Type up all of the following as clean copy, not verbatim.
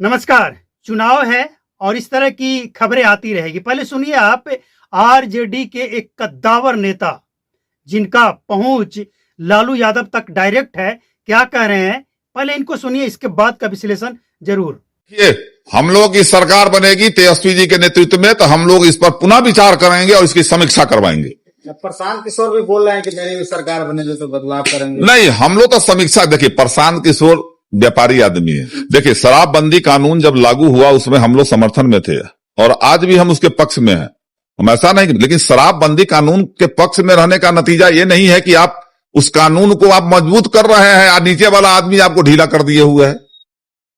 नमस्कार। चुनाव है और इस तरह की खबरें आती रहेगी। पहले सुनिए आप आरजेडी के एक कद्दावर नेता जिनका पहुंच लालू यादव तक डायरेक्ट है, क्या कह रहे हैं पहले इनको सुनिए, इसके बाद का विश्लेषण जरूर। ये हम लोग की सरकार बनेगी तेजस्वी जी के नेतृत्व में, तो हम लोग इस पर पुनः विचार करेंगे और इसकी समीक्षा करवाएंगे। प्रशांत किशोर भी बोल रहे हैं कि मेरी भी सरकार बनेगी तो बदलाव करेंगे। नहीं, हम लोग तो समीक्षा, देखिए प्रशांत किशोर व्यापारी आदमी है। देखिए शराबबंदी कानून जब लागू हुआ उसमें हम लोग समर्थन में थे और आज भी हम उसके पक्ष में हैं। हम ऐसा नहीं, लेकिन शराबबंदी कानून के पक्ष में रहने का नतीजा ये नहीं है कि आप उस कानून को आप मजबूत कर रहे हैं और नीचे वाला आदमी आपको ढीला कर दिए हुए है।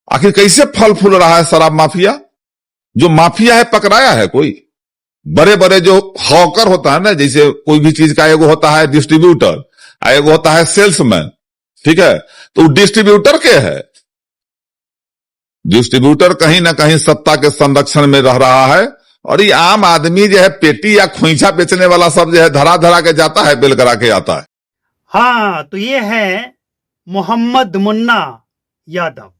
आखिर कैसे फल फूल रहा है शराब माफिया? जो माफिया है पकड़ाया है कोई? बड़े बड़े जो हॉकर होता है ना, जैसे कोई भी चीज का एगो होता है डिस्ट्रीब्यूटर, एगो होता है सेल्समैन, ठीक है, तो डिस्ट्रीब्यूटर के है। डिस्ट्रीब्यूटर कहीं ना कहीं सत्ता के संरक्षण में रह रहा है और ये आम आदमी जो है पेटी या खोइछा बेचने वाला सब जो है धरा धरा के जाता है, बिल करा के आता है। हाँ, तो ये है मोहम्मद मुन्ना यादव,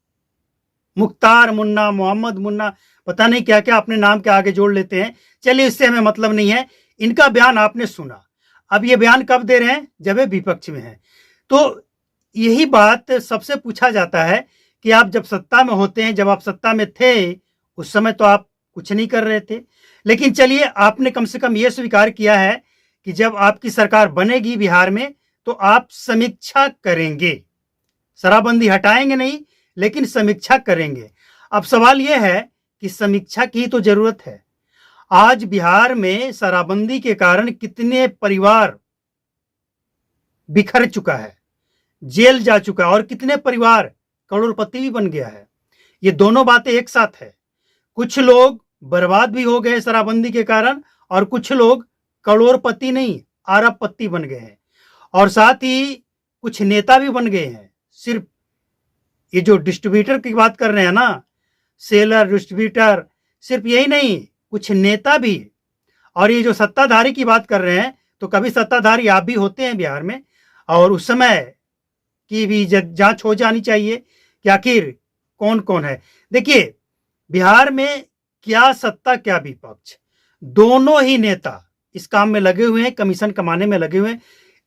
मुख्तार मुन्ना, मोहम्मद मुन्ना, पता नहीं क्या क्या अपने नाम के आगे जोड़ लेते हैं। चलिए, इससे हमें मतलब नहीं है। इनका बयान आपने सुना। अब ये बयान कब दे रहे हैं? जब ये विपक्ष में है। तो यही बात सबसे पूछा जाता है कि आप जब सत्ता में होते हैं, जब आप सत्ता में थे उस समय तो आप कुछ नहीं कर रहे थे, लेकिन चलिए आपने कम से कम ये स्वीकार किया है कि जब आपकी सरकार बनेगी बिहार में तो आप समीक्षा करेंगे। शराबबंदी हटाएंगे नहीं, लेकिन समीक्षा करेंगे। अब सवाल यह है कि समीक्षा की तो जरूरत है। आज बिहार में शराबबंदी के कारण कितने परिवार बिखर चुका है, जेल जा चुका है, और कितने परिवार करोड़पति भी बन गया है। ये दोनों बातें एक साथ है। कुछ लोग बर्बाद भी हो गए शराबबंदी के कारण और कुछ लोग करोड़पति नहीं अरबपति बन गए हैं, और साथ ही कुछ नेता भी बन गए हैं। सिर्फ ये जो डिस्ट्रीब्यूटर की बात कर रहे हैं ना, सेलर, डिस्ट्रीब्यूटर, सिर्फ यही नहीं, कुछ नेता भी। और ये जो सत्ताधारी की बात कर रहे हैं, तो कभी सत्ताधारी आप भी होते हैं बिहार में, और उस समय की भी जांच हो जानी चाहिए कि आखिर कौन कौन है। देखिए, बिहार में क्या सत्ता क्या विपक्ष, दोनों ही नेता इस काम में लगे हुए हैं, कमीशन कमाने में लगे हुए हैं।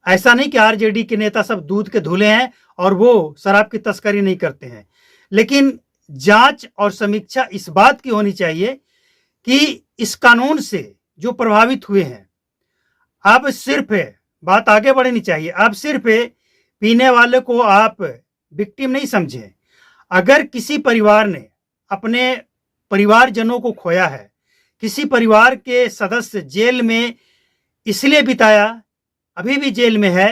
ऐसा नहीं कि आरजेडी के नेता सब दूध के धुले हैं और वो शराब की तस्करी नहीं करते हैं, लेकिन जांच और समीक्षा इस बात की होनी चाहिए कि इस कानून से जो प्रभावित हुए हैं, अब सिर्फ बात आगे बढ़नी चाहिए। अब सिर्फ पीने वाले को आप विक्टिम नहीं समझें। अगर किसी परिवार ने अपने परिवारजनों को खोया है, किसी परिवार के सदस्य जेल में इसलिए बिताया, अभी भी जेल में है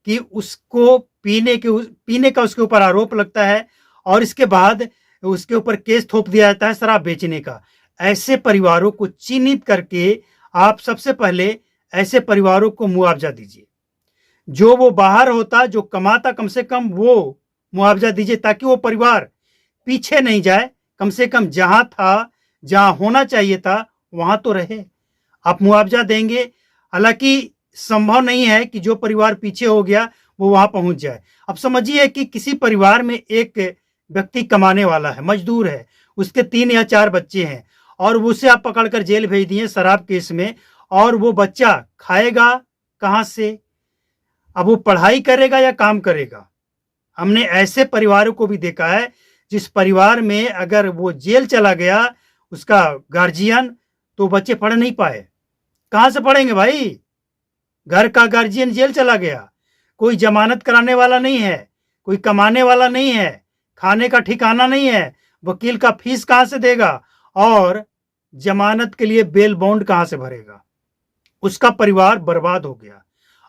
कि उसको पीने का उसके ऊपर आरोप लगता है और इसके बाद उसके ऊपर केस थोप दिया जाता है शराब बेचने का। ऐसे परिवारों को चिन्हित करके आप सबसे पहले ऐसे परिवारों को मुआवजा दीजिए। जो वो बाहर होता, जो कमाता, कम से कम वो मुआवजा दीजिए ताकि वो परिवार पीछे नहीं जाए। कम से कम जहां था, जहां होना चाहिए था, वहां तो रहे। आप मुआवजा देंगे। हालांकि संभव नहीं है कि जो परिवार पीछे हो गया वो वहां पहुंच जाए। अब समझिए कि किसी परिवार में एक व्यक्ति कमाने वाला है, मजदूर है, उसके 3 या 4 बच्चे हैं और उसे आप पकड़कर जेल भेज दिए शराब केस में, और वो बच्चा खाएगा कहां से? अब वो पढ़ाई करेगा या काम करेगा? हमने ऐसे परिवारों को भी देखा है जिस परिवार में अगर वो जेल चला गया उसका गार्जियन, तो बच्चे पढ़ नहीं पाए। कहां से पढ़ेंगे भाई? घर का गार्जियन जेल चला गया, कोई जमानत कराने वाला नहीं है, कोई कमाने वाला नहीं है, खाने का ठिकाना नहीं है, वकील का फीस कहां से देगा और जमानत के लिए बेल बॉन्ड कहां से भरेगा? उसका परिवार बर्बाद हो गया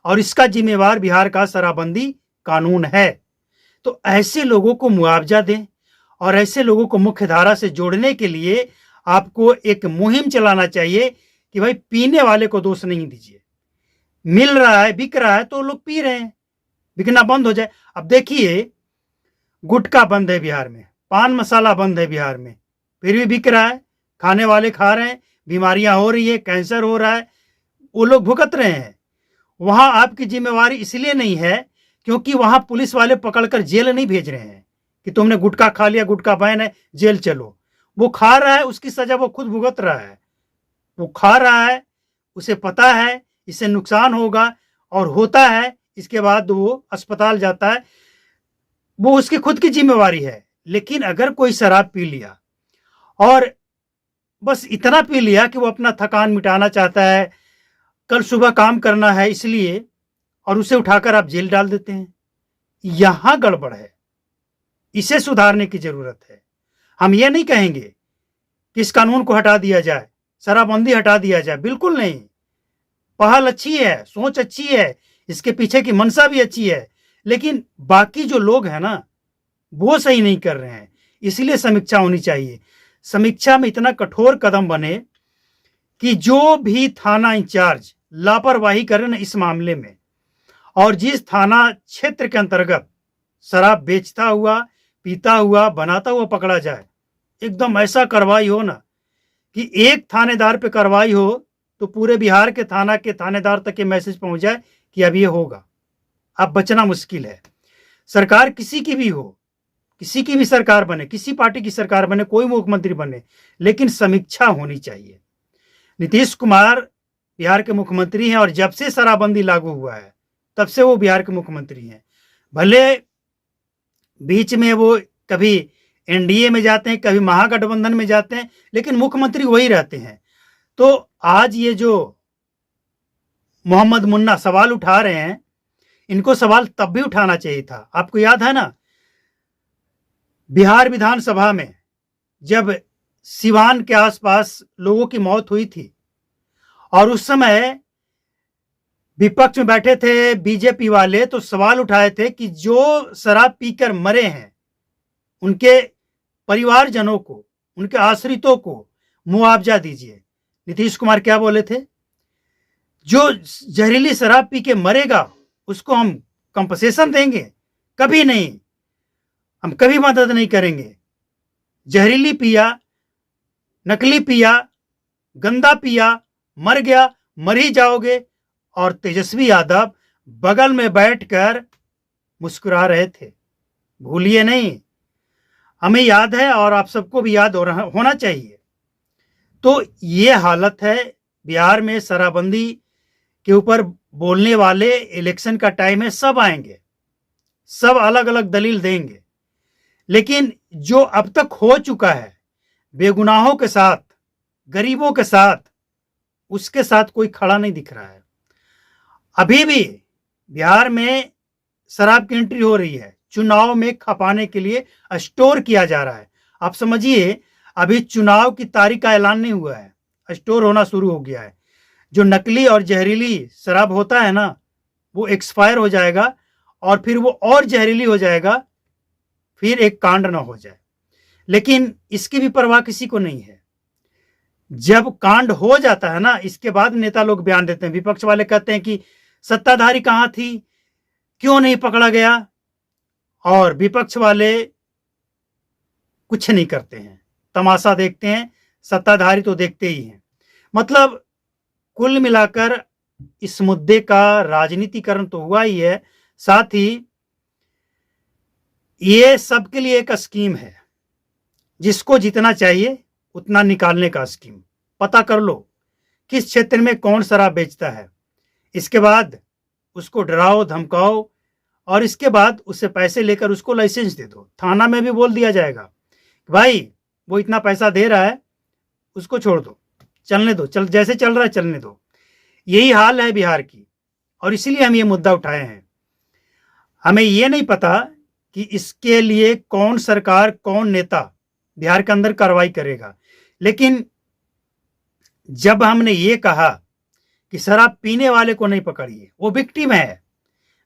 और इसका जिम्मेवार बिहार का शराबबंदी कानून है। तो ऐसे लोगों को मुआवजा दें और ऐसे लोगों को मुख्य धारा से जोड़ने के लिए आपको एक मुहिम चलाना चाहिए कि भाई पीने वाले को दोष नहीं दीजिए। मिल रहा है, बिक रहा है, तो लोग पी रहे हैं, बिकना बंद हो जाए। अब देखिए, गुटखा बंद है बिहार में, पान मसाला बंद है बिहार में, फिर भी बिक रहा है, खाने वाले खा रहे हैं, बीमारियां हो रही है, कैंसर हो रहा है, वो लोग भुगत रहे हैं। वहां आपकी जिम्मेवारी इसलिए नहीं है क्योंकि वहां पुलिस वाले पकड़कर जेल नहीं भेज रहे हैं कि तुमने गुटखा खा लिया, गुटखा बैन है, जेल चलो। वो खा रहा है, उसकी सजा वो खुद भुगत रहा है। वो खा रहा है, उसे पता है इससे नुकसान होगा और होता है, इसके बाद वो अस्पताल जाता है, वो उसकी खुद की जिम्मेवारी है। लेकिन अगर कोई शराब पी लिया और बस इतना पी लिया कि वो अपना थकान मिटाना चाहता है, कल सुबह काम करना है इसलिए, और उसे उठाकर आप जेल डाल देते हैं, यहां गड़बड़ है। इसे सुधारने की जरूरत है। हम ये नहीं कहेंगे कि इस कानून को हटा दिया जाए, शराबबंदी हटा दिया जाए, बिल्कुल नहीं। पहल अच्छी है, सोच अच्छी है, इसके पीछे की मंशा भी अच्छी है, लेकिन बाकी जो लोग हैं ना, वो सही नहीं कर रहे हैं। इसलिए समीक्षा होनी चाहिए। समीक्षा में इतना कठोर कदम बने कि जो भी थाना इंचार्ज लापरवाही करे ना इस मामले में, और जिस थाना क्षेत्र के अंतर्गत शराब बेचता हुआ, पीता हुआ, बनाता हुआ पकड़ा जाए, एकदम ऐसा कार्रवाई हो ना कि एक थानेदार पे कार्रवाई हो तो पूरे बिहार के थाना के थानेदार तक ये मैसेज पहुंच जाए कि अब ये होगा। अब बचना मुश्किल है। सरकार किसी की भी हो, किसी की भी सरकार बने, किसी पार्टी की सरकार बने, कोई मुख्यमंत्री बने, लेकिन समीक्षा होनी चाहिए। नीतीश कुमार बिहार के मुख्यमंत्री हैं और जब से शराबबंदी लागू हुआ है तब से वो बिहार के मुख्यमंत्री हैं। भले बीच में वो कभी एनडीए में जाते हैं, कभी महागठबंधन में जाते हैं, लेकिन मुख्यमंत्री वही रहते हैं। तो आज ये जो मोहम्मद मुन्ना सवाल उठा रहे हैं, इनको सवाल तब भी उठाना चाहिए था। आपको याद है ना, बिहार विधानसभा में जब सिवान के आसपास लोगों की मौत हुई थी और उस समय विपक्ष में बैठे थे बीजेपी वाले, तो सवाल उठाए थे कि जो शराब पीकर मरे हैं उनके परिवारजनों को, उनके आश्रितों को मुआवजा दीजिए। नीतीश कुमार क्या बोले थे? जो जहरीली शराब पी के मरेगा उसको हम कंपनसेशन देंगे? कभी नहीं, हम कभी मदद नहीं करेंगे। जहरीली पिया, नकली पिया, गंदा पिया, मर गया, मर ही जाओगे। और तेजस्वी यादव बगल में बैठकर मुस्कुरा रहे थे, भूलिए नहीं। हमें याद है और आप सबको भी याद होना चाहिए। तो ये हालत है बिहार में। शराबबंदी के ऊपर बोलने वाले, इलेक्शन का टाइम है, सब आएंगे, सब अलग अलग दलील देंगे, लेकिन जो अब तक हो चुका है बेगुनाहों के साथ, गरीबों के साथ, उसके साथ कोई खड़ा नहीं दिख रहा है। अभी भी बिहार में शराब की एंट्री हो रही है, चुनाव में खपाने के लिए स्टोर किया जा रहा है। आप समझिए, अभी चुनाव की तारीख का ऐलान नहीं हुआ है, स्टोर होना शुरू हो गया है। जो नकली और जहरीली शराब होता है ना, वो एक्सपायर हो जाएगा और फिर वो और जहरीली हो जाएगा, फिर एक कांड ना हो जाए। लेकिन इसकी भी परवाह किसी को नहीं है। जब कांड हो जाता है ना, इसके बाद नेता लोग बयान देते हैं। विपक्ष वाले कहते हैं कि सत्ताधारी कहां थी, क्यों नहीं पकड़ा गया, और विपक्ष वाले कुछ नहीं करते हैं, तमाशा देखते हैं। सत्ताधारी तो देखते ही हैं। मतलब कुल मिलाकर इस मुद्दे का राजनीतिकरण तो हुआ ही है, साथ ही ये सबके लिए एक स्कीम है। जिसको जितना चाहिए उतना निकालने का स्कीम। पता कर लो किस क्षेत्र में कौन शराब बेचता है, इसके बाद उसको डराओ, धमकाओ, और इसके बाद उससे पैसे लेकर उसको लाइसेंस दे दो। थाना में भी बोल दिया जाएगा भाई वो इतना पैसा दे रहा है, उसको छोड़ दो, चलने दो, चल जैसे चल रहा है चलने दो। यही हाल है बिहार की, और इसीलिए हम ये मुद्दा उठाए हैं। हमें ये नहीं पता कि इसके लिए कौन सरकार, कौन नेता बिहार के अंदर कार्रवाई करेगा, लेकिन जब हमने ये कहा कि शराब पीने वाले को नहीं पकड़िए, वो विक्टिम है,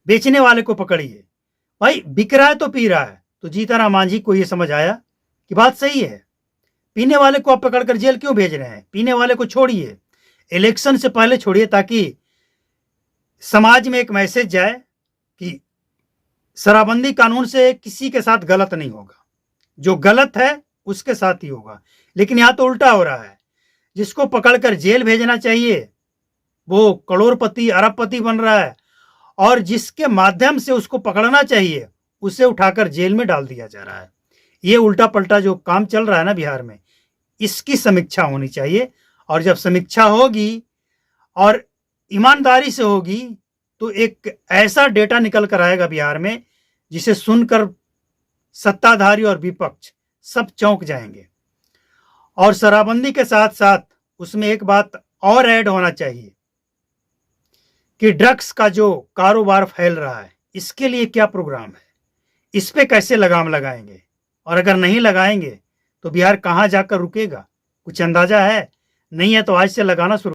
बेचने वाले को पकड़िए। भाई बिक रहा है तो पी रहा है। तो जीतनराम मांझी को ये समझ आया कि बात सही है, पीने वाले को आप पकड़कर जेल क्यों भेज रहे हैं? पीने वाले को छोड़िए, इलेक्शन से पहले छोड़िए, ताकि समाज में एक मैसेज जाए कि शराबबंदी कानून से किसी के साथ गलत नहीं होगा, जो गलत है उसके साथ ही होगा। लेकिन यहां तो उल्टा हो रहा है, जिसको पकड़कर जेल भेजना चाहिए वो करोड़पति, अरबपति बन रहा है, और जिसके माध्यम से उसको पकड़ना चाहिए उसे उठाकर जेल में डाल दिया जा रहा है। ये उल्टा पलटा जो काम चल रहा है ना बिहार में, इसकी समीक्षा होनी चाहिए। और जब समीक्षा होगी और ईमानदारी से होगी तो एक ऐसा डेटा निकल कर आएगा बिहार में जिसे सुनकर सत्ताधारी और विपक्ष सब चौंक जाएंगे। और शराबबंदी के साथ साथ उसमें एक बात और ऐड होना चाहिए कि ड्रग्स का जो कारोबार फैल रहा है, इसके लिए क्या प्रोग्राम है, इस पे कैसे लगाम लगाएंगे, और अगर नहीं लगाएंगे तो बिहार कहां जाकर रुकेगा, कुछ अंदाजा है? नहीं है तो आज से लगाना शुरू